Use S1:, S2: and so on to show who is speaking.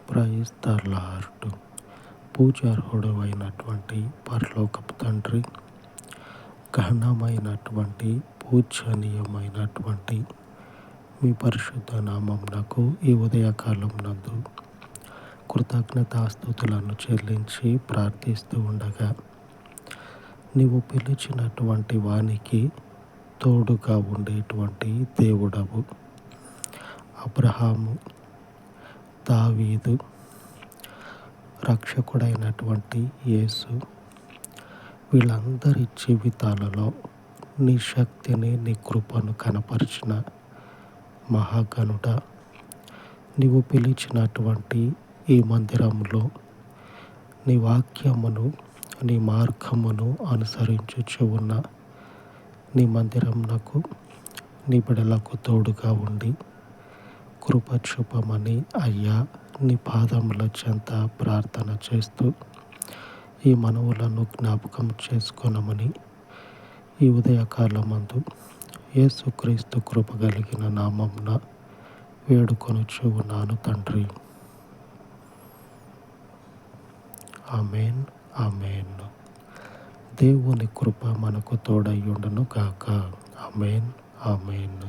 S1: Praise the lord. పూజార్హుడు అయినటువంటి పరలోకపు తండ్రి, ఘనమైనటువంటి పూజనీయమైనటువంటి మీ పరిశుద్ధ నామమునకు ఈ ఉదయకాలం నందు కృతజ్ఞతాస్తుతులను చెల్లించి ప్రార్థిస్తూ ఉండగా, నీవు పిలిచినటువంటి వానికి తోడుగా ఉండేటువంటి దేవుడవు. అబ్రహాము, దావీదు, రక్షకుడైనటువంటి యేసు, వీళ్ళందరి జీవితాలలో నీ శక్తిని, నీ కృపను కనపరిచిన మహాగణుడ, నీవు పిలిచినటువంటి ఈ మందిరంలో నీ వాక్యమును, నీ మార్గమును అనుసరించుచు ఉన్న నీ మందిరమునకు, నీ బిడలకు తోడుగా ఉండి కృప చూపమని అయ్యా నీ పాదముల చెంత ప్రార్థన చేస్తూ ఈ మనవులను జ్ఞాపకం చేసుకొనమని ఈ ఉదయకాలమందు యేసుక్రీస్తు కృప కలిగిన నామమున వేడుకొనుచు ఉన్నాను తండ్రి. ఆమేన్, ఆమేన్. దేవుని కృప మనకు తోడయ్యుండును గాక. ఆమేన్, ఆమేన్.